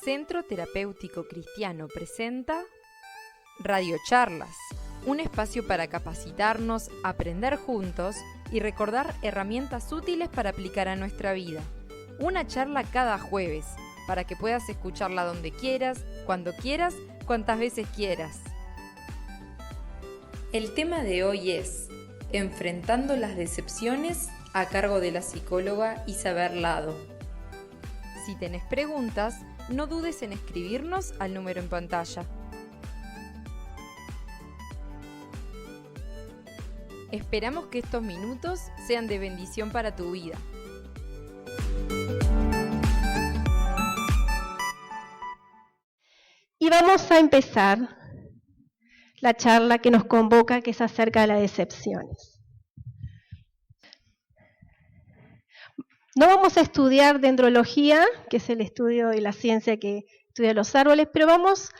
Centro Terapéutico Cristiano presenta Radio Charlas, un espacio para capacitarnos, aprender juntos y recordar herramientas útiles para aplicar a nuestra vida. Una charla cada jueves, para que puedas escucharla donde quieras, cuando quieras, cuantas veces quieras. El tema de hoy es Enfrentando las decepciones, a cargo de la psicóloga Isabel Lado. Si tenés preguntas, no dudes en escribirnos al número en pantalla. Esperamos que estos minutos sean de bendición para tu vida. Y vamos a empezar la charla que nos convoca, que es acerca de las decepciones. No vamos a estudiar dendrología, que es el estudio de la ciencia que estudia los árboles, pero vamos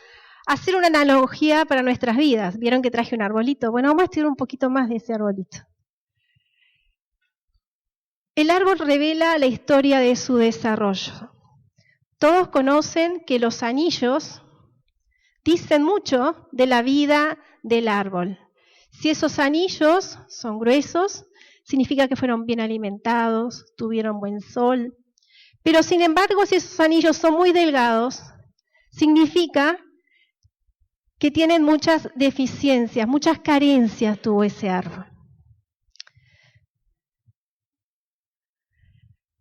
a hacer una analogía para nuestras vidas. ¿Vieron que traje un arbolito? Bueno, vamos a estudiar un poquito más de ese arbolito. El árbol revela la historia de su desarrollo. Todos conocen que los anillos dicen mucho de la vida del árbol. Si esos anillos son gruesos, significa que fueron bien alimentados, tuvieron buen sol. Pero sin embargo, si esos anillos son muy delgados, significa que tienen muchas deficiencias, muchas carencias tuvo ese árbol.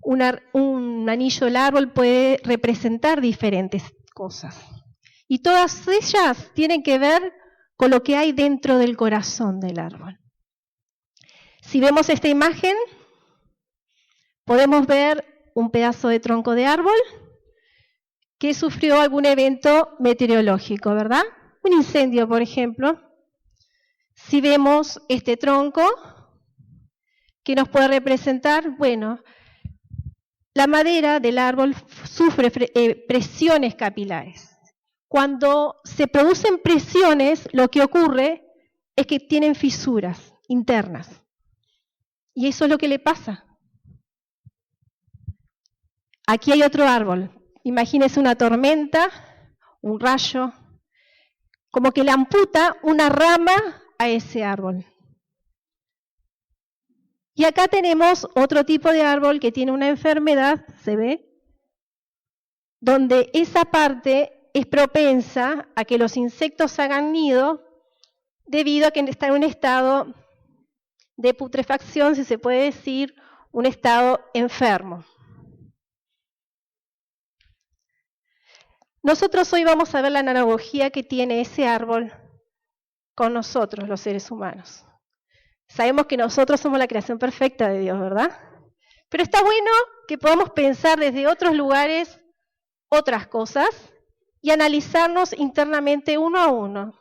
Un anillo del árbol puede representar diferentes cosas. Y todas ellas tienen que ver con lo que hay dentro del corazón del árbol. Si vemos esta imagen, podemos ver un pedazo de tronco de árbol que sufrió algún evento meteorológico, ¿verdad? Un incendio, por ejemplo. Si vemos este tronco, ¿qué nos puede representar? Bueno, la madera del árbol sufre presiones capilares. Cuando se producen presiones, lo que ocurre es que tienen fisuras internas. Y eso es lo que le pasa. Aquí hay otro árbol. Imagínense una tormenta, un rayo, como que le amputa una rama a ese árbol. Y acá tenemos otro tipo de árbol que tiene una enfermedad, ¿se ve? Donde esa parte es propensa a que los insectos hagan nido debido a que está en un estado de putrefacción, si se puede decir, un estado enfermo. Nosotros hoy vamos a ver la analogía que tiene ese árbol con nosotros, los seres humanos. Sabemos que nosotros somos la creación perfecta de Dios, ¿verdad? Pero está bueno que podamos pensar desde otros lugares otras cosas y analizarnos internamente uno a uno.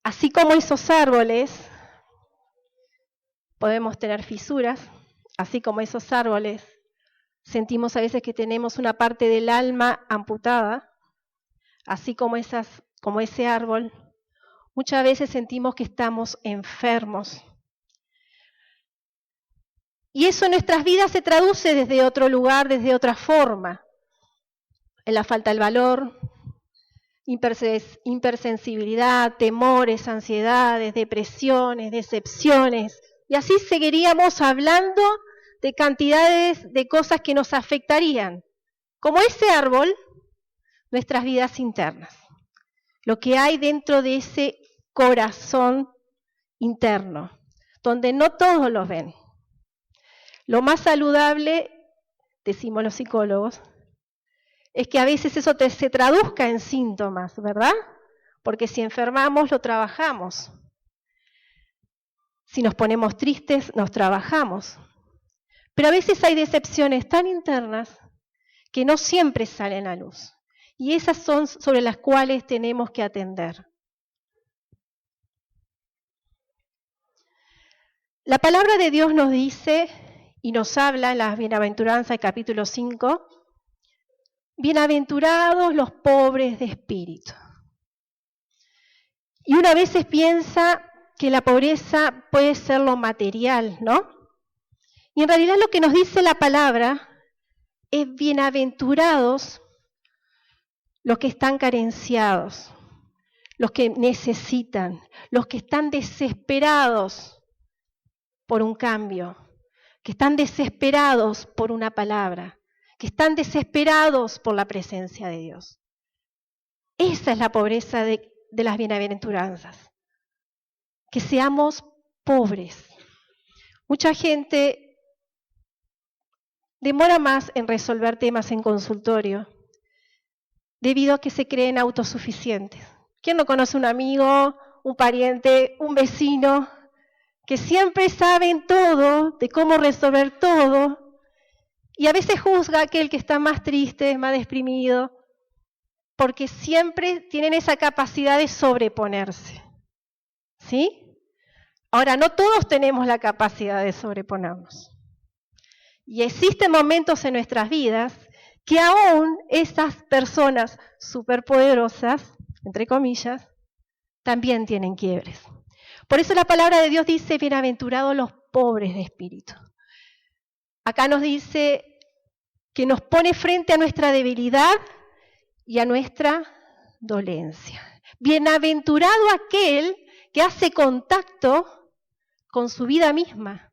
Así como esos árboles, podemos tener fisuras, así como esos árboles, sentimos a veces que tenemos una parte del alma amputada, así como ese árbol, muchas veces sentimos que estamos enfermos. Y eso en nuestras vidas se traduce desde otro lugar, desde otra forma, en la falta del valor, hipersensibilidad, temores, ansiedades, depresiones, decepciones, y así seguiríamos hablando de cantidades de cosas que nos afectarían, como ese árbol, nuestras vidas internas, lo que hay dentro de ese corazón interno, donde no todos lo ven. Lo más saludable, decimos los psicólogos, es que a veces eso se traduzca en síntomas, ¿verdad? Porque si enfermamos, lo trabajamos. Si nos ponemos tristes, nos trabajamos. Pero a veces hay decepciones tan internas que no siempre salen a luz. Y esas son sobre las cuales tenemos que atender. La palabra de Dios nos dice y nos habla en las Bienaventuranzas, capítulo 5, bienaventurados los pobres de espíritu. Y una vez piensa que la pobreza puede ser lo material, ¿no? Y en realidad lo que nos dice la palabra es bienaventurados los que están carenciados, los que necesitan, los que están desesperados por un cambio, que están desesperados por una palabra, que están desesperados por la presencia de Dios. Esa es la pobreza de las bienaventuranzas, que seamos pobres. Mucha gente demora más en resolver temas en consultorio debido a que se creen autosuficientes. ¿Quién no conoce un amigo, un pariente, un vecino que siempre saben todo, de cómo resolver todo, y a veces juzga a aquel que está más triste, más deprimido, porque siempre tienen esa capacidad de sobreponerse? ¿Sí? Ahora, no todos tenemos la capacidad de sobreponernos. Y existen momentos en nuestras vidas que aún esas personas superpoderosas, entre comillas, también tienen quiebres. Por eso la palabra de Dios dice, bienaventurados los pobres de espíritu. Acá nos dice que nos pone frente a nuestra debilidad y a nuestra dolencia. Bienaventurado aquel que hace contacto con su vida misma,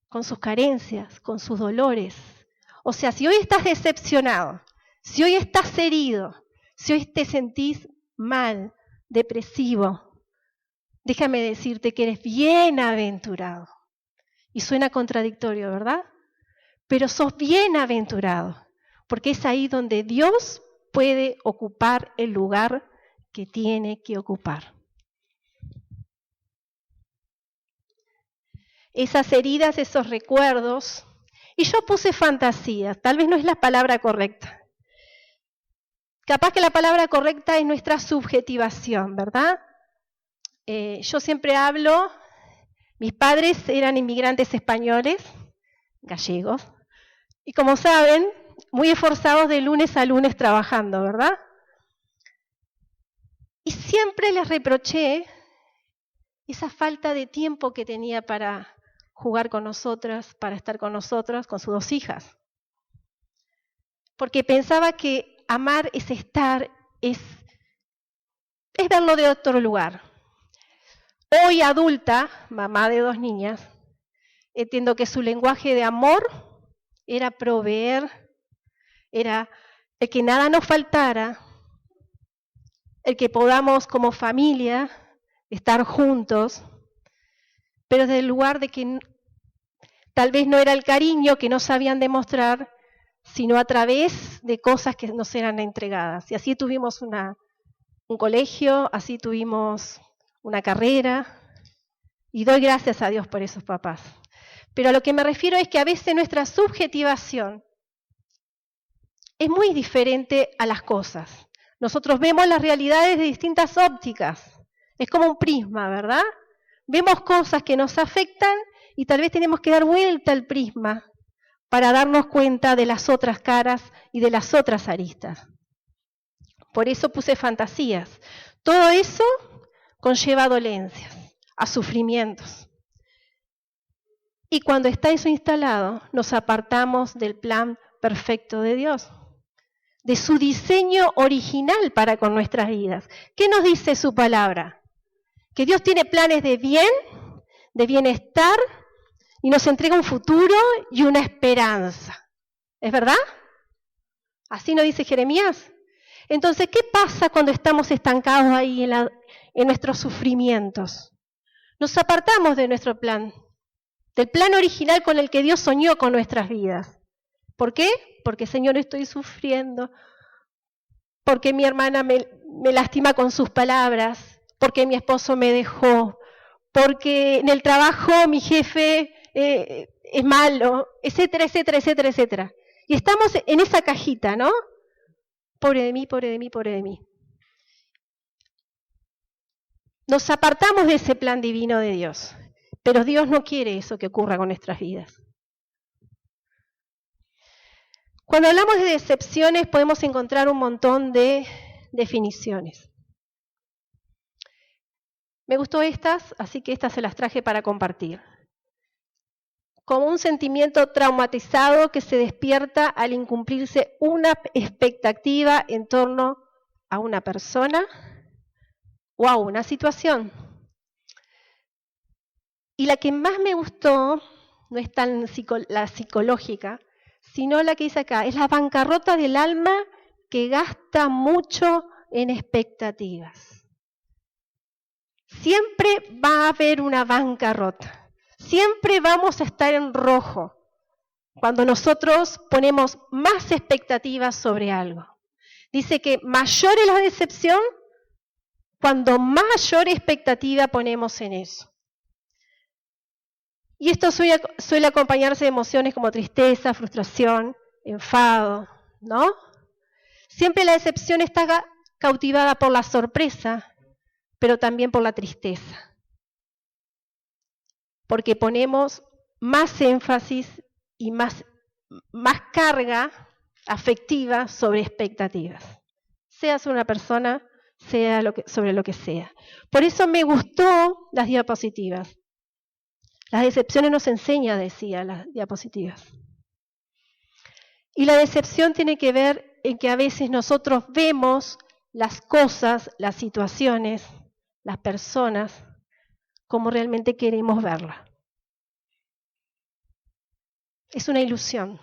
con sus carencias, con sus dolores. O sea, si hoy estás decepcionado, si hoy estás herido, si hoy te sentís mal, depresivo, déjame decirte que eres bienaventurado. Y suena contradictorio, ¿verdad? Pero sos bienaventurado, porque es ahí donde Dios puede ocupar el lugar que tiene que ocupar. Esas heridas, esos recuerdos, y yo puse fantasías, tal vez no es la palabra correcta. Capaz que la palabra correcta es nuestra subjetivación, ¿verdad? Yo siempre hablo, mis padres eran inmigrantes españoles, gallegos, y como saben, muy esforzados de lunes a lunes trabajando, ¿verdad? Y siempre les reproché esa falta de tiempo que tenía para jugar con nosotras, para estar con nosotros, con sus 2 hijas. Porque pensaba que amar es estar, es verlo de otro lugar. Hoy adulta, mamá de 2 niñas, entiendo que su lenguaje de amor era proveer, era el que nada nos faltara, el que podamos como familia estar juntos, pero desde el lugar de que tal vez no era el cariño que no sabían demostrar, sino a través de cosas que nos eran entregadas. Y así tuvimos un colegio, así tuvimos una carrera, y doy gracias a Dios por esos papás. Pero a lo que me refiero es que a veces nuestra subjetivación es muy diferente a las cosas. Nosotros vemos las realidades de distintas ópticas. Es como un prisma, ¿verdad? Vemos cosas que nos afectan y tal vez tenemos que dar vuelta al prisma para darnos cuenta de las otras caras y de las otras aristas. Por eso puse fantasías. Todo eso conlleva dolencias, a sufrimientos. Y cuando está eso instalado, nos apartamos del plan perfecto de Dios, de su diseño original para con nuestras vidas. ¿Qué nos dice su palabra? Que Dios tiene planes de bien, de bienestar, y nos entrega un futuro y una esperanza. ¿Es verdad? Así nos dice Jeremías. Entonces, ¿qué pasa cuando estamos estancados ahí en nuestros sufrimientos? Nos apartamos de nuestro plan, del plan original con el que Dios soñó con nuestras vidas. ¿Por qué? Porque, Señor, estoy sufriendo, porque mi hermana me lastima con sus palabras, porque mi esposo me dejó, porque en el trabajo mi jefe es malo, etcétera, etcétera, etcétera, etcétera. Y estamos en esa cajita, ¿no? Pobre de mí, pobre de mí, pobre de mí. Nos apartamos de ese plan divino de Dios, pero Dios no quiere eso que ocurra con nuestras vidas. Cuando hablamos de decepciones podemos encontrar un montón de definiciones. Me gustó estas, así que estas se las traje para compartir. como un sentimiento traumatizado que se despierta al incumplirse una expectativa en torno a una persona o a una situación. Y la que más me gustó no es tan la psicológica, sino la que dice acá, es la bancarrota del alma que gasta mucho en expectativas. Siempre va a haber una bancarrota. Siempre vamos a estar en rojo cuando nosotros ponemos más expectativas sobre algo. Dice que mayor es la decepción cuando mayor expectativa ponemos en eso. Y esto suele acompañarse de emociones como tristeza, frustración, enfado, ¿no? Siempre la decepción está cautivada por la sorpresa, pero también por la tristeza. Porque ponemos más énfasis y más carga afectiva sobre expectativas. Seas una persona, sea sobre lo que sea. Por eso me gustó las diapositivas. Las decepciones nos enseñan, decía las diapositivas. Y la decepción tiene que ver en que a veces nosotros vemos las cosas, las situaciones, las personas, como realmente queremos verla. Es una ilusión.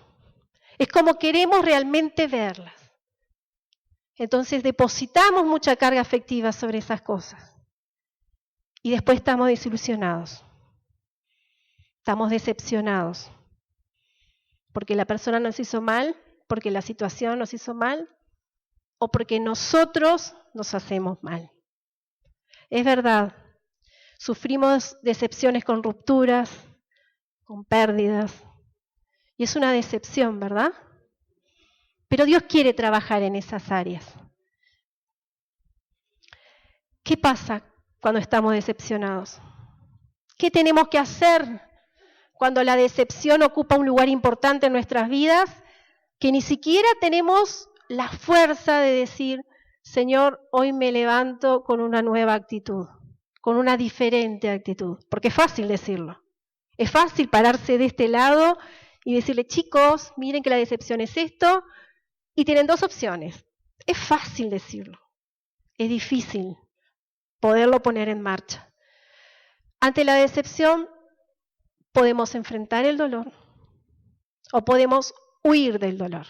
Es como queremos realmente verlas. Entonces depositamos mucha carga afectiva sobre esas cosas. Y después estamos desilusionados. Estamos decepcionados. Porque la persona nos hizo mal, porque la situación nos hizo mal, o porque nosotros nos hacemos mal. Es verdad. Sufrimos decepciones con rupturas, con pérdidas, y es una decepción, ¿verdad? Pero Dios quiere trabajar en esas áreas. ¿Qué pasa cuando estamos decepcionados? ¿Qué tenemos que hacer cuando la decepción ocupa un lugar importante en nuestras vidas, que ni siquiera tenemos la fuerza de decir, Señor, hoy me levanto con una nueva actitud? Con una diferente actitud, porque es fácil decirlo. Es fácil pararse de este lado y decirle, chicos, miren que la decepción es esto, y tienen dos opciones. Es fácil decirlo, es difícil poderlo poner en marcha. Ante la decepción podemos enfrentar el dolor o podemos huir del dolor.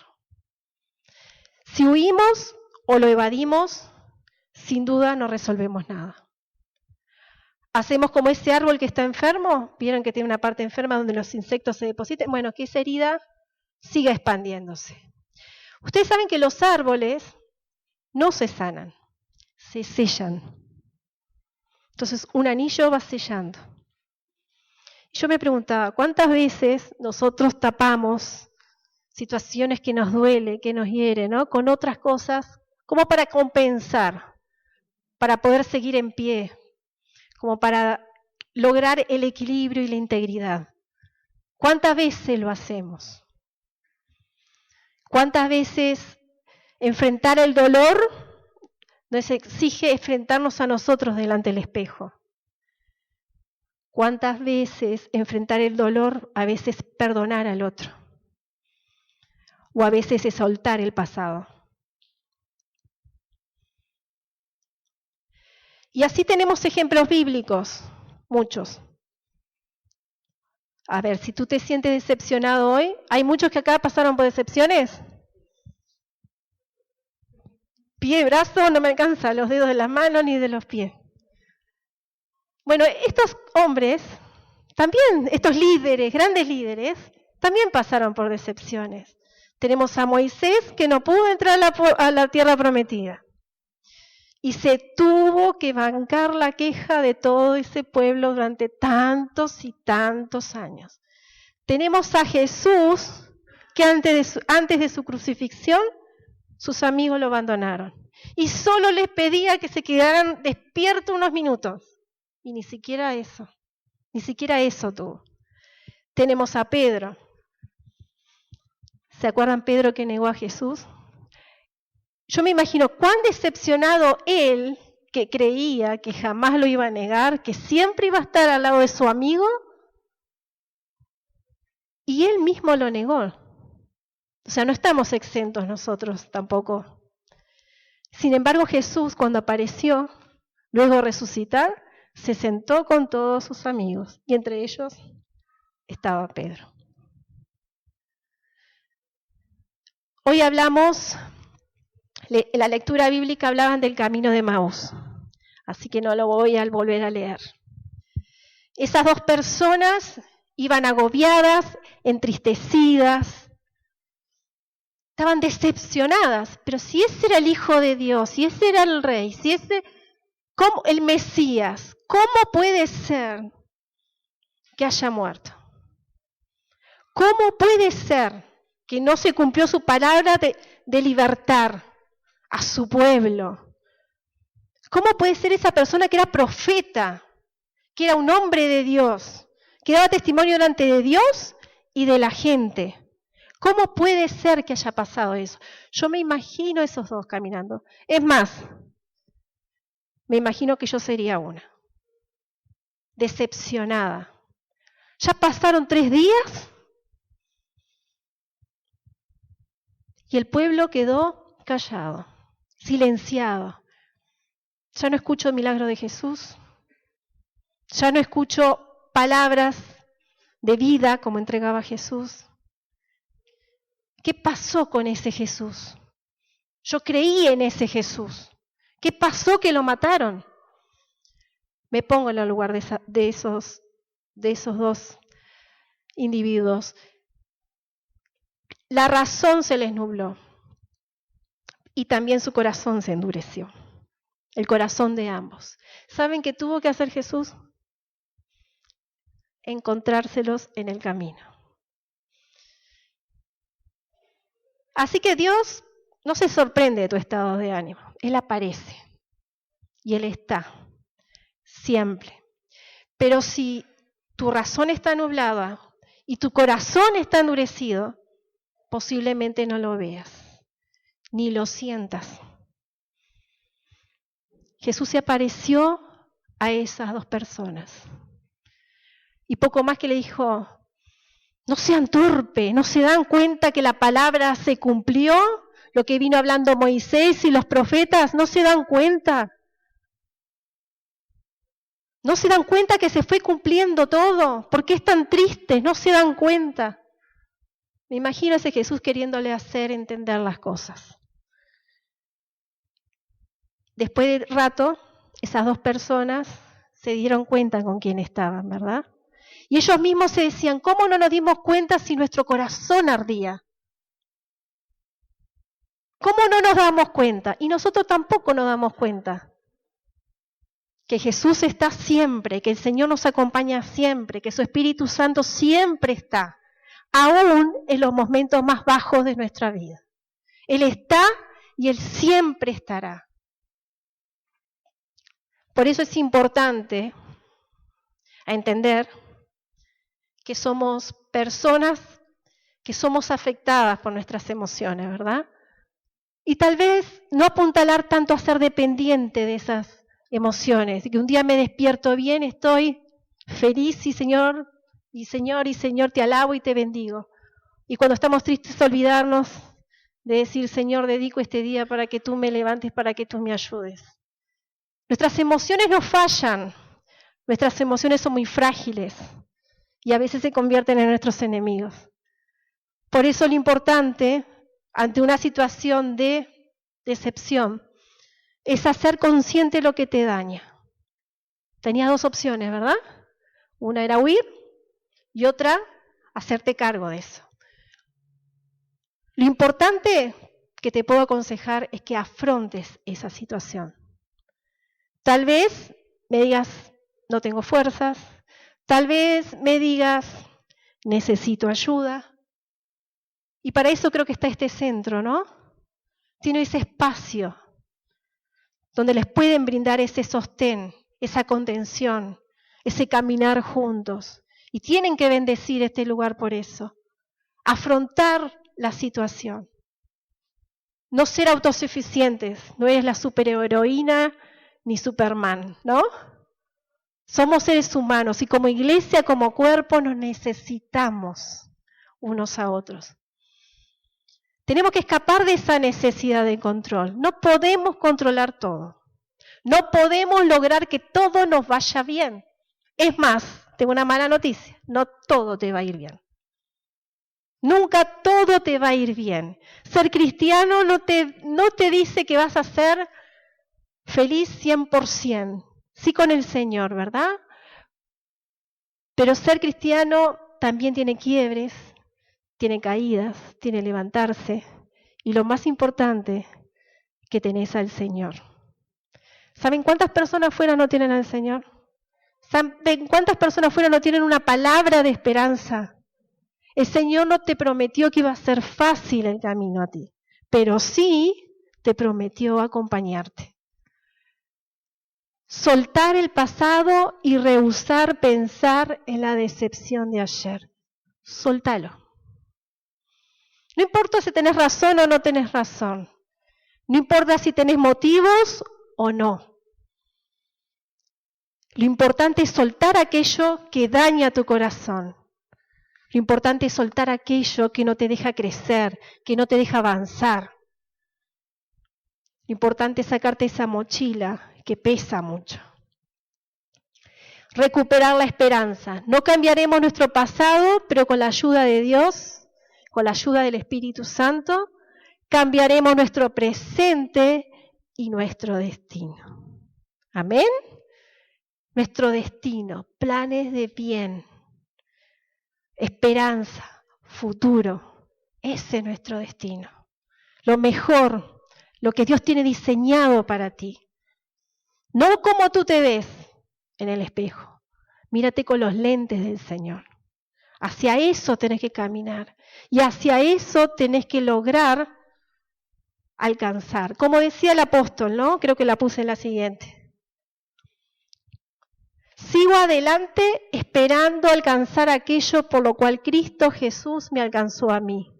Si huimos o lo evadimos, sin duda no resolvemos nada. Hacemos como ese árbol que está enfermo, vieron que tiene una parte enferma donde los insectos se depositan, bueno, que esa herida siga expandiéndose. Ustedes saben que los árboles no se sanan, se sellan. Entonces un anillo va sellando. Yo me preguntaba, ¿cuántas veces nosotros tapamos situaciones que nos duele, que nos hiere, ¿no? Con otras cosas, como para compensar, para poder seguir en pie, como para lograr el equilibrio y la integridad? ¿Cuántas veces lo hacemos? ¿Cuántas veces enfrentar el dolor nos exige enfrentarnos a nosotros delante del espejo? ¿Cuántas veces enfrentar el dolor, a veces perdonar al otro? O a veces es soltar el pasado. Y así tenemos ejemplos bíblicos, muchos. A ver, si tú te sientes decepcionado hoy, ¿hay muchos que acá pasaron por decepciones? Pie, brazo, no me alcanza los dedos de las manos ni de los pies. Bueno, estos hombres, también estos líderes, grandes líderes, también pasaron por decepciones. Tenemos a Moisés que no pudo entrar a la tierra prometida. Y se tuvo que bancar la queja de todo ese pueblo durante tantos y tantos años. Tenemos a Jesús que antes de su crucifixión, sus amigos lo abandonaron. Y solo les pedía que se quedaran despiertos unos minutos. Y ni siquiera eso tuvo. Tenemos a Pedro. ¿Se acuerdan Pedro que negó a Jesús? Yo me imagino cuán decepcionado él, que creía que jamás lo iba a negar, que siempre iba a estar al lado de su amigo. Y él mismo lo negó. O sea, no estamos exentos nosotros tampoco. Sin embargo, Jesús, cuando apareció, luego de resucitar, se sentó con todos sus amigos y entre ellos estaba Pedro. Hoy hablamos, en la lectura bíblica hablaban del camino de Maús, así que no lo voy a volver a leer. Esas dos personas iban agobiadas, entristecidas, estaban decepcionadas, pero si ese era el Hijo de Dios, si ese era el Rey, si ese, ¿cómo, el Mesías, ¿cómo puede ser que haya muerto? ¿Cómo puede ser que no se cumplió su palabra de libertar a su pueblo? ¿Cómo puede ser esa persona que era profeta, que era un hombre de Dios, que daba testimonio delante de Dios y de la gente? ¿Cómo puede ser que haya pasado eso? Yo me imagino esos dos caminando. Es más, me imagino que yo sería una, decepcionada. Ya pasaron 3 días y el pueblo quedó callado, silenciado. Ya no escucho el milagro de Jesús, ya no escucho palabras de vida como entregaba Jesús. ¿Qué pasó con ese Jesús? Yo creí en ese Jesús. ¿Qué pasó que lo mataron? Me pongo en el lugar de esos dos individuos. La razón se les nubló y también su corazón se endureció. El corazón de ambos. ¿Saben qué tuvo que hacer Jesús? Encontrárselos en el camino. Así que Dios no se sorprende de tu estado de ánimo. Él aparece y Él está siempre. Pero si tu razón está nublada y tu corazón está endurecido, posiblemente no lo veas, ni lo sientas. Jesús se apareció a esas dos personas. Y poco más que le dijo, no sean torpes, no se dan cuenta que la palabra se cumplió, lo que vino hablando Moisés y los profetas, no se dan cuenta. No se dan cuenta que se fue cumpliendo todo. ¿Por qué están tristes? No se dan cuenta. Me imagino a ese Jesús queriéndole hacer entender las cosas. Después de rato, esas dos personas se dieron cuenta con quién estaban, ¿verdad? Y ellos mismos se decían, ¿cómo no nos dimos cuenta si nuestro corazón ardía? ¿Cómo no nos damos cuenta? Y nosotros tampoco nos damos cuenta. Que Jesús está siempre, que el Señor nos acompaña siempre, que su Espíritu Santo siempre está, aún en los momentos más bajos de nuestra vida. Él está y Él siempre estará. Por eso es importante entender que somos personas que somos afectadas por nuestras emociones, ¿verdad? Y tal vez no apuntalar tanto a ser dependiente de esas emociones, y que un día me despierto bien, estoy feliz y Señor, te alabo y te bendigo. Y cuando estamos tristes, olvidarnos de decir, Señor, dedico este día para que tú me levantes, para que tú me ayudes. Nuestras emociones no fallan, nuestras emociones son muy frágiles y a veces se convierten en nuestros enemigos. Por eso lo importante, ante una situación de decepción, es hacer consciente lo que te daña. Tenías 2 opciones, ¿verdad? Una era huir y otra, hacerte cargo de eso. Lo importante que te puedo aconsejar es que afrontes esa situación. Tal vez me digas, no tengo fuerzas. Tal vez me digas, necesito ayuda. Y para eso creo que está este centro, ¿no? Tiene ese espacio donde les pueden brindar ese sostén, esa contención, ese caminar juntos. Y tienen que bendecir este lugar por eso. Afrontar la situación. No ser autosuficientes. No eres la superheroína ni Superman, ¿no? Somos seres humanos y como iglesia, como cuerpo, nos necesitamos. unos a otros. Tenemos que escapar de esa necesidad de control. No podemos controlar todo. No podemos lograr que todo nos vaya bien. Es más, tengo una mala noticia, no todo te va a ir bien. Nunca todo te va a ir bien. Ser cristiano no te dice que vas a ser feliz 100%. Sí con el Señor, ¿verdad? Pero ser cristiano también tiene quiebres, tiene caídas, tiene levantarse. Y lo más importante, que tenés al Señor. ¿Saben cuántas personas fuera no tienen al Señor? ¿Saben cuántas personas fuera no tienen una palabra de esperanza? El Señor no te prometió que iba a ser fácil el camino a ti, pero sí te prometió acompañarte. Soltar el pasado y rehusar pensar en la decepción de ayer. Soltalo. No importa si tenés razón o no tenés razón. No importa si tenés motivos o no. Lo importante es soltar aquello que daña tu corazón. Lo importante es soltar aquello que no te deja crecer, que no te deja avanzar. Lo importante es sacarte esa mochila que pesa mucho. Recuperar la esperanza. No cambiaremos nuestro pasado, pero con la ayuda de Dios, con la ayuda del Espíritu Santo, cambiaremos nuestro presente y nuestro destino. Amén. Nuestro destino, planes de bien, esperanza, futuro. Ese es nuestro destino. Lo mejor, lo que Dios tiene diseñado para ti. No como tú te ves en el espejo. Mírate con los lentes del Señor. Hacia eso tenés que caminar. Y hacia eso tenés que lograr alcanzar. Como decía el apóstol, ¿no? Creo que la puse en la siguiente. Sigo adelante esperando alcanzar aquello por lo cual Cristo Jesús me alcanzó a mí.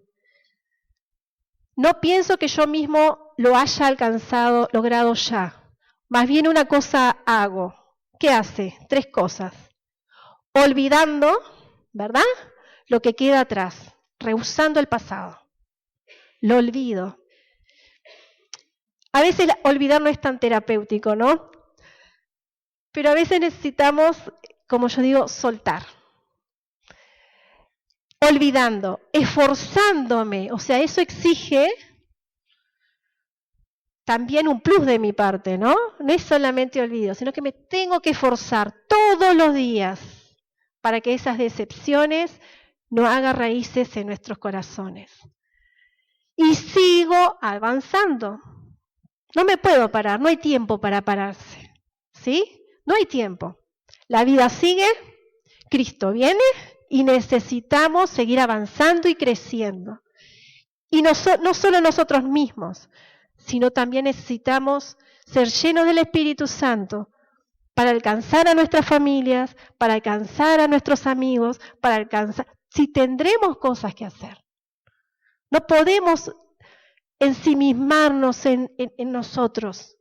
No pienso que yo mismo lo haya alcanzado, logrado ya. Más bien una cosa hago. ¿Qué hace? 3 cosas. Olvidando, ¿verdad? Lo que queda atrás. Rehusando el pasado. Lo olvido. A veces olvidar no es tan terapéutico, ¿no? Pero a veces necesitamos, como yo digo, soltar. Olvidando, esforzándome, o sea, eso exige también un plus de mi parte, ¿no? No es solamente olvido, sino que me tengo que esforzar todos los días para que esas decepciones no hagan raíces en nuestros corazones. Y sigo avanzando. No me puedo parar, no hay tiempo para pararse, ¿sí? No hay tiempo. La vida sigue, Cristo viene y necesitamos seguir avanzando y creciendo. Y no solo nosotros mismos, sino también necesitamos ser llenos del Espíritu Santo para alcanzar a nuestras familias, para alcanzar a nuestros amigos, para alcanzar... Si tendremos cosas que hacer. No podemos ensimismarnos en nosotros,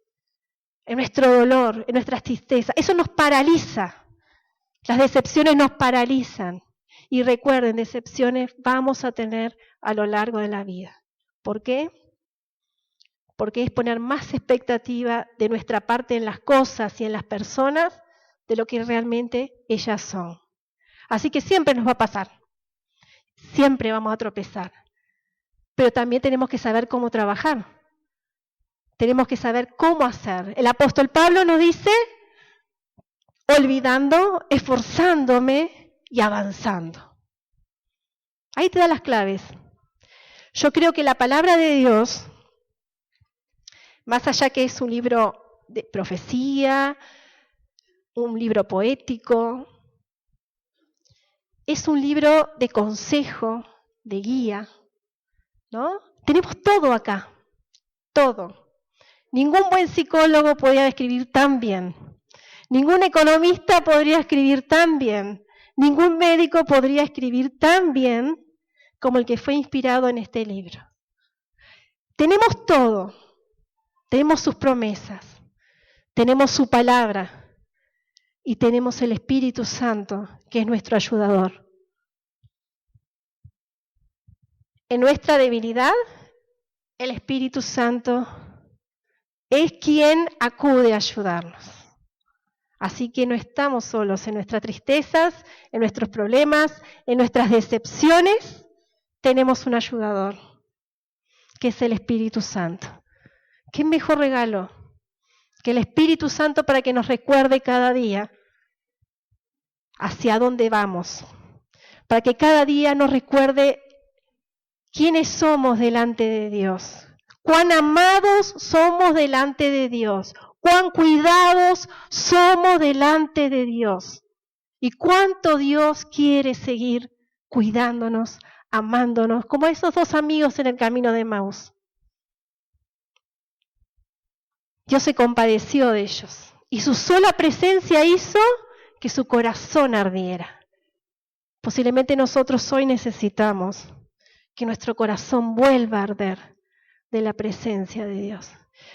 en nuestro dolor, en nuestras tristezas. Eso nos paraliza. Las decepciones nos paralizan. Y recuerden, decepciones vamos a tener a lo largo de la vida. ¿Por qué? Porque es poner más expectativa de nuestra parte en las cosas y en las personas de lo que realmente ellas son. Así que siempre nos va a pasar. Siempre vamos a tropezar. Pero también tenemos que saber cómo trabajar. Tenemos que saber cómo hacer. El apóstol Pablo nos dice, olvidando, esforzándome y avanzando. Ahí te da las claves. Yo creo que la palabra de Dios, más allá que es un libro de profecía, un libro poético, es un libro de consejo, de guía, ¿no? Tenemos todo acá, todo. Ningún buen psicólogo podría escribir tan bien. Ningún economista podría escribir tan bien. Ningún médico podría escribir tan bien como el que fue inspirado en este libro. Tenemos todo. Tenemos sus promesas. Tenemos su palabra. Y tenemos el Espíritu Santo, que es nuestro ayudador. en nuestra debilidad, el Espíritu Santo es quien acude a ayudarnos. Así que no estamos solos en nuestras tristezas, en nuestros problemas, en nuestras decepciones. Tenemos un ayudador, que es el Espíritu Santo. ¿Qué mejor regalo que el Espíritu Santo para que nos recuerde cada día hacia dónde vamos? Para que cada día nos recuerde quiénes somos delante de Dios, cuán amados somos delante de Dios, cuán cuidados somos delante de Dios y cuánto Dios quiere seguir cuidándonos, amándonos, como esos dos amigos en el camino de Emaús. Dios se compadeció de ellos y su sola presencia hizo que su corazón ardiera. Posiblemente nosotros hoy necesitamos que nuestro corazón vuelva a arder de la presencia de Dios.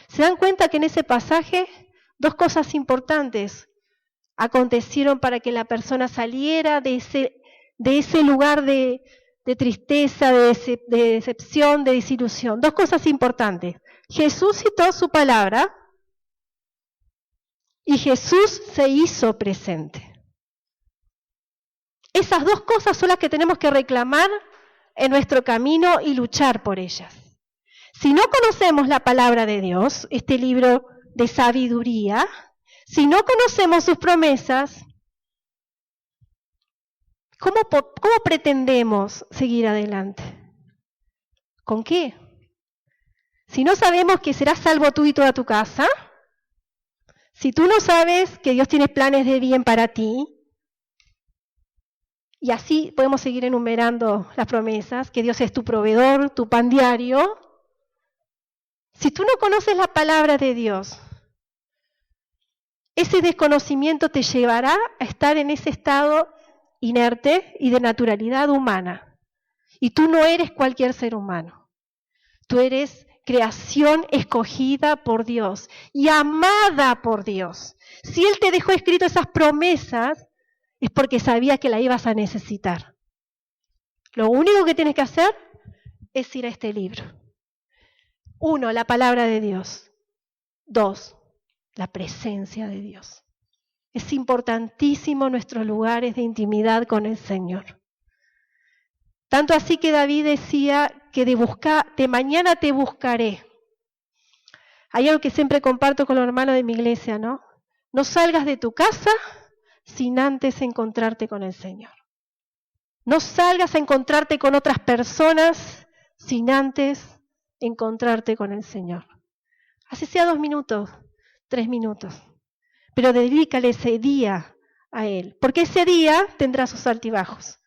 ¿Se dan cuenta que en ese pasaje dos cosas importantes acontecieron para que la persona saliera de ese lugar de tristeza, de decepción, de desilusión? Dos cosas importantes. Jesús citó su palabra y Jesús se hizo presente. Esas dos cosas son las que tenemos que reclamar en nuestro camino y luchar por ellas. Si no conocemos la palabra de Dios, este libro de sabiduría, si no conocemos sus promesas, ¿cómo pretendemos seguir adelante? ¿Con qué? Si no sabemos que serás salvo tú y toda tu casa, si tú no sabes que Dios tiene planes de bien para ti, y así podemos seguir enumerando las promesas, que Dios es tu proveedor, tu pan diario. Si tú no conoces la palabra de Dios, ese desconocimiento te llevará a estar en ese estado inerte y de naturalidad humana. Y tú no eres cualquier ser humano. Tú eres creación escogida por Dios y amada por Dios. Si Él te dejó escrito esas promesas, es porque sabía que la ibas a necesitar. Lo único que tienes que hacer es ir a este libro. 1, la palabra de Dios. 2, la presencia de Dios. Es importantísimo nuestros lugares de intimidad con el Señor. Tanto así que David decía que de mañana te buscaré. Hay algo que siempre comparto con los hermanos de mi iglesia, ¿no? No salgas de tu casa sin antes encontrarte con el Señor. No salgas a encontrarte con otras personas sin antes encontrarte con el Señor. Así sea 2 minutos, 3 minutos. Pero dedícale ese día a Él, porque ese día tendrá sus altibajos.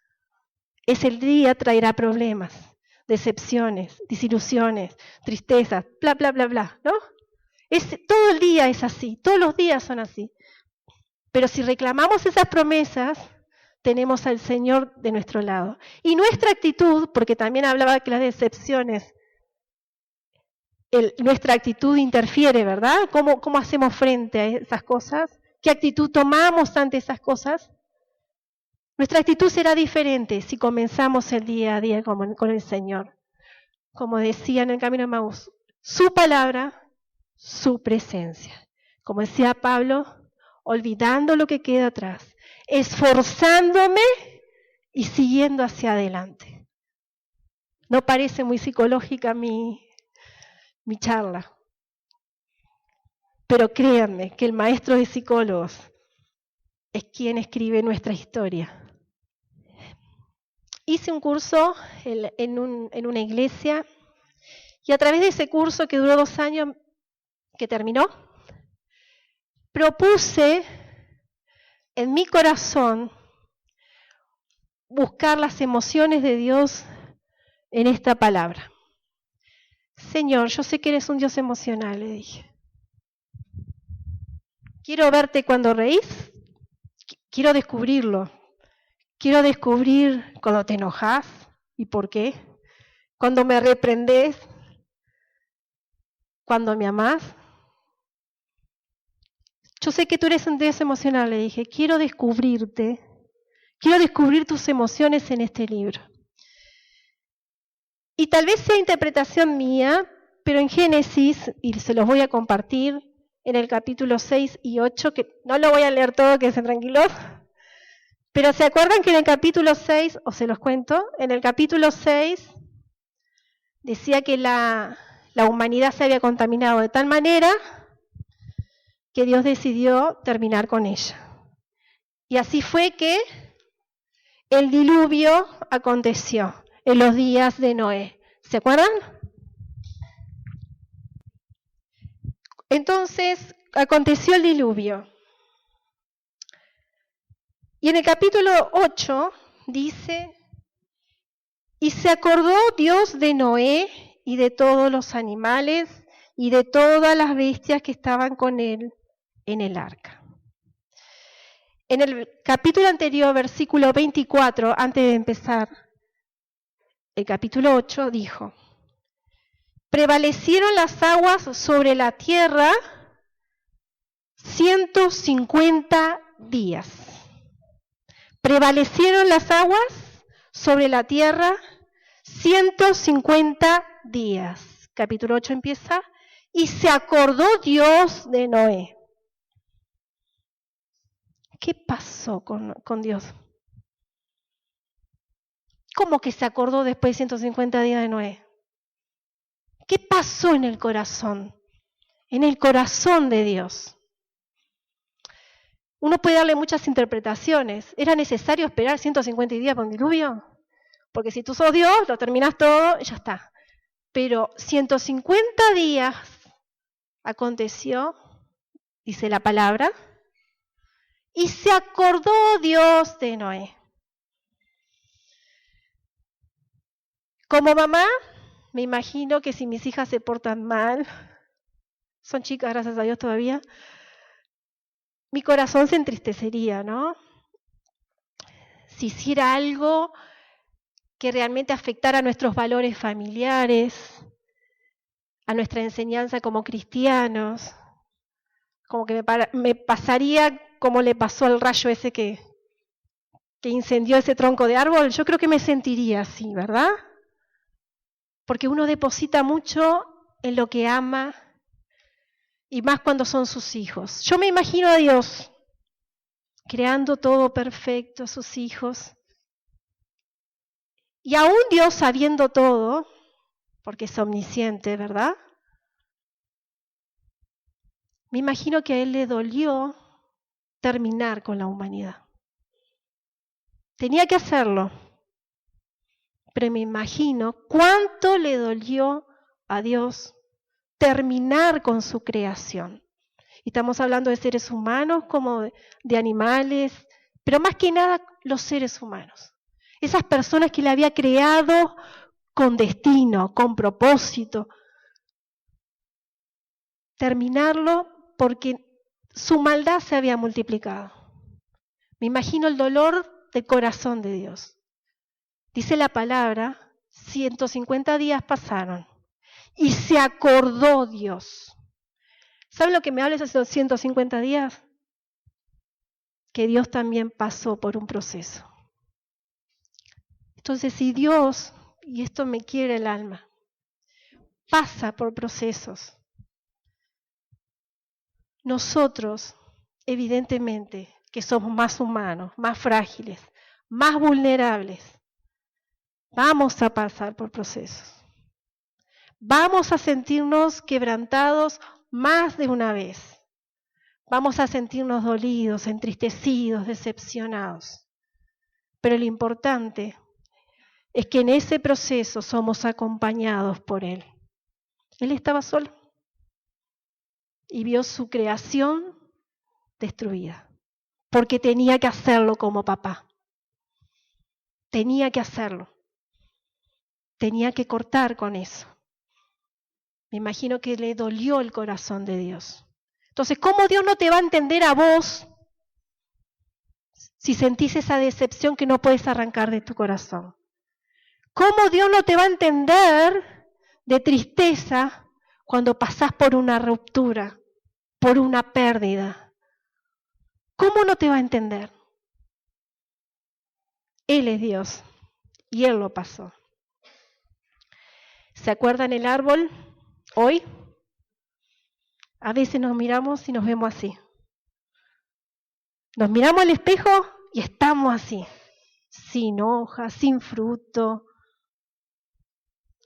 Ese día traerá problemas, decepciones, desilusiones, tristezas, bla, bla, bla, bla, ¿no? Todo el día es así, todos los días son así. Pero si reclamamos esas promesas, tenemos al Señor de nuestro lado. Y nuestra actitud, porque también hablaba que las decepciones, nuestra actitud interfiere, ¿verdad? ¿Cómo hacemos frente a esas cosas? ¿Qué actitud tomamos ante esas cosas? Nuestra actitud será diferente si comenzamos el día a día con el Señor. Como decía en el camino de Emaús, su palabra, su presencia. Como decía Pablo, olvidando lo que queda atrás, esforzándome y siguiendo hacia adelante. No parece muy psicológica mi charla, pero créanme que el maestro de psicólogos es quien escribe nuestra historia. Hice un curso en una iglesia y a través de ese curso que duró 2 años, que terminó, propuse en mi corazón buscar las emociones de Dios en esta palabra. Señor, yo sé que eres un Dios emocional, le dije. Quiero verte cuando reís, quiero descubrirlo. Quiero descubrir cuando te enojas y por qué, cuando me reprendes, cuando me amás. Yo sé que tú eres un Dios emocional, le dije. Quiero descubrirte, quiero descubrir tus emociones en este libro. Y tal vez sea interpretación mía, pero en Génesis, y se los voy a compartir, en el capítulo 6 y 8, que no lo voy a leer todo, quédense tranquilos, pero ¿se acuerdan que en el capítulo 6, o se los cuento, en el capítulo 6 decía que la humanidad se había contaminado de tal manera que Dios decidió terminar con ella. Y así fue que el diluvio aconteció en los días de Noé. ¿Se acuerdan? Entonces, aconteció el diluvio. Y en el capítulo 8 dice, y se acordó Dios de Noé y de todos los animales y de todas las bestias que estaban con él en el arca. En el capítulo anterior, versículo 24, antes de empezar el capítulo 8, dijo, prevalecieron las aguas sobre la tierra 150 días. Prevalecieron las aguas sobre la tierra 150 días. Capítulo 8 empieza, y se acordó Dios de Noé. ¿Qué pasó con Dios? ¿Cómo que se acordó después de 150 días de Noé? ¿Qué pasó en el corazón? En el corazón de Dios. Uno puede darle muchas interpretaciones. ¿Era necesario esperar 150 días para un diluvio? Porque si tú sos Dios, lo terminás todo y ya está. Pero 150 días aconteció, dice la palabra, y se acordó Dios de Noé. Como mamá, me imagino que si mis hijas se portan mal, son chicas, gracias a Dios todavía, mi corazón se entristecería, ¿no? Si hiciera algo que realmente afectara a nuestros valores familiares, a nuestra enseñanza como cristianos, como que me pasaría como le pasó al rayo ese que incendió ese tronco de árbol, yo creo que me sentiría así, ¿verdad? Porque uno deposita mucho en lo que ama, y más cuando son sus hijos. Yo me imagino a Dios creando todo perfecto, a sus hijos, y aún Dios sabiendo todo, porque es omnisciente, ¿verdad? Me imagino que a Él le dolió terminar con la humanidad. Tenía que hacerlo, pero me imagino cuánto le dolió a Dios terminar con su creación. Y estamos hablando de seres humanos como de animales, pero más que nada los seres humanos. Esas personas que Él había creado con destino, con propósito. Terminarlo porque su maldad se había multiplicado. Me imagino el dolor del corazón de Dios. Dice la palabra, 150 días pasaron y se acordó Dios. ¿Saben lo que me habla esos 150 días? Que Dios también pasó por un proceso. Entonces, si Dios, y esto me quiere el alma, pasa por procesos, nosotros, evidentemente, que somos más humanos, más frágiles, más vulnerables, vamos a pasar por procesos. Vamos a sentirnos quebrantados más de una vez. Vamos a sentirnos dolidos, entristecidos, decepcionados. Pero lo importante es que en ese proceso somos acompañados por Él. Él estaba solo y vio su creación destruida, porque tenía que hacerlo como papá. Tenía que hacerlo. Tenía que cortar con eso. Me imagino que le dolió el corazón de Dios. Entonces, ¿cómo Dios no te va a entender a vos si sentís esa decepción que no puedes arrancar de tu corazón? ¿Cómo Dios no te va a entender de tristeza cuando pasás por una ruptura, por una pérdida? ¿Cómo no te va a entender? Él es Dios y Él lo pasó. ¿Se acuerdan el árbol hoy? A veces nos miramos y nos vemos así. Nos miramos al espejo y estamos así, sin hojas, sin fruto,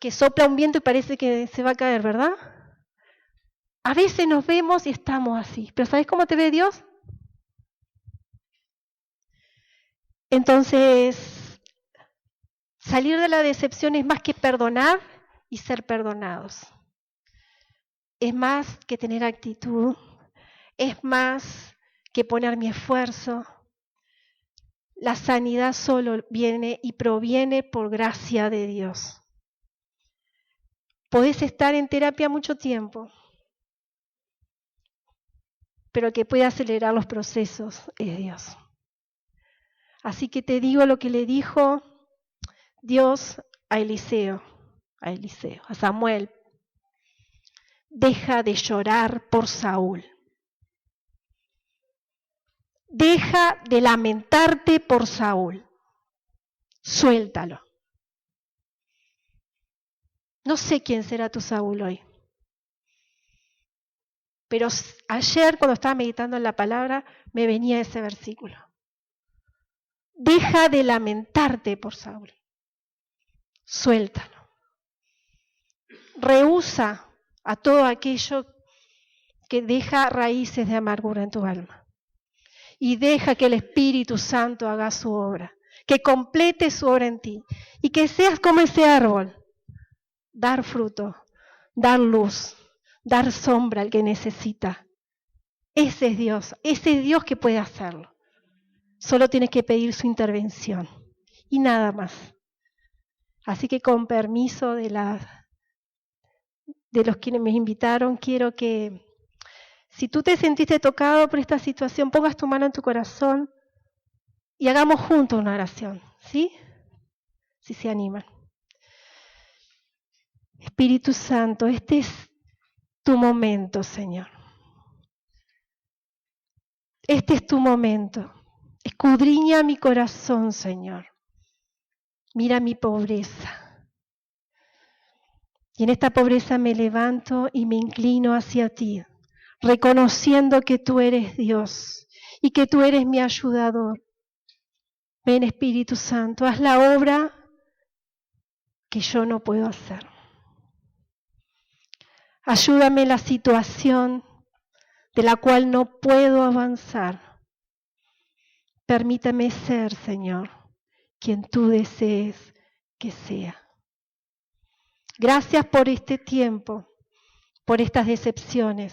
que sopla un viento y parece que se va a caer, ¿verdad? A veces nos vemos y estamos así, pero ¿sabes cómo te ve Dios? Entonces, salir de la decepción es más que perdonar y ser perdonados. Es más que tener actitud, es más que poner mi esfuerzo. La sanidad solo viene y proviene por gracia de Dios. Podés estar en terapia mucho tiempo, pero el que puede acelerar los procesos es Dios. Así que te digo lo que le dijo Dios a Eliseo, a Samuel. Deja de llorar por Saúl. Deja de lamentarte por Saúl. Suéltalo. No sé quién será tu Saúl hoy. Pero ayer cuando estaba meditando en la palabra me venía ese versículo. Deja de lamentarte por Saúl. Suéltalo. Rehúsa a todo aquello que deja raíces de amargura en tu alma. Y deja que el Espíritu Santo haga su obra, que complete su obra en ti y que seas como ese árbol, dar fruto, dar luz, dar sombra al que necesita. Ese es Dios que puede hacerlo. Solo tienes que pedir su intervención y nada más. Así que con permiso de los quienes me invitaron, quiero que si tú te sentiste tocado por esta situación, pongas tu mano en tu corazón y hagamos juntos una oración, ¿sí? Si se animan. Espíritu Santo, este es tu momento, Señor. Este es tu momento. Escudriña mi corazón, Señor. Mira mi pobreza. Y en esta pobreza me levanto y me inclino hacia ti, reconociendo que tú eres Dios y que tú eres mi ayudador. Ven, Espíritu Santo, haz la obra que yo no puedo hacer. Ayúdame en la situación de la cual no puedo avanzar. Permítame ser, Señor, quien tú desees que sea. Gracias por este tiempo, por estas decepciones,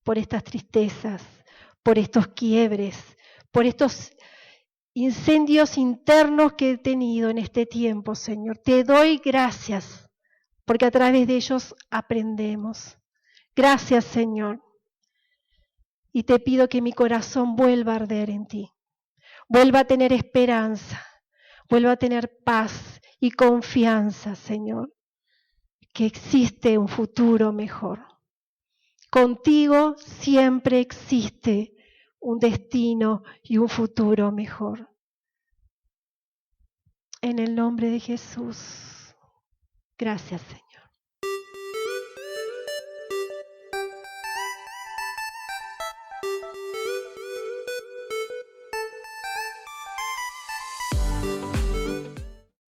por estas tristezas, por estos quiebres, por estos incendios internos que he tenido en este tiempo, Señor. Te doy gracias, porque a través de ellos aprendemos. Gracias, Señor. Y te pido que mi corazón vuelva a arder en ti, vuelva a tener esperanza, vuelva a tener paz y confianza, Señor, que existe un futuro mejor. Contigo siempre existe un destino y un futuro mejor. En el nombre de Jesús. Gracias, Señor.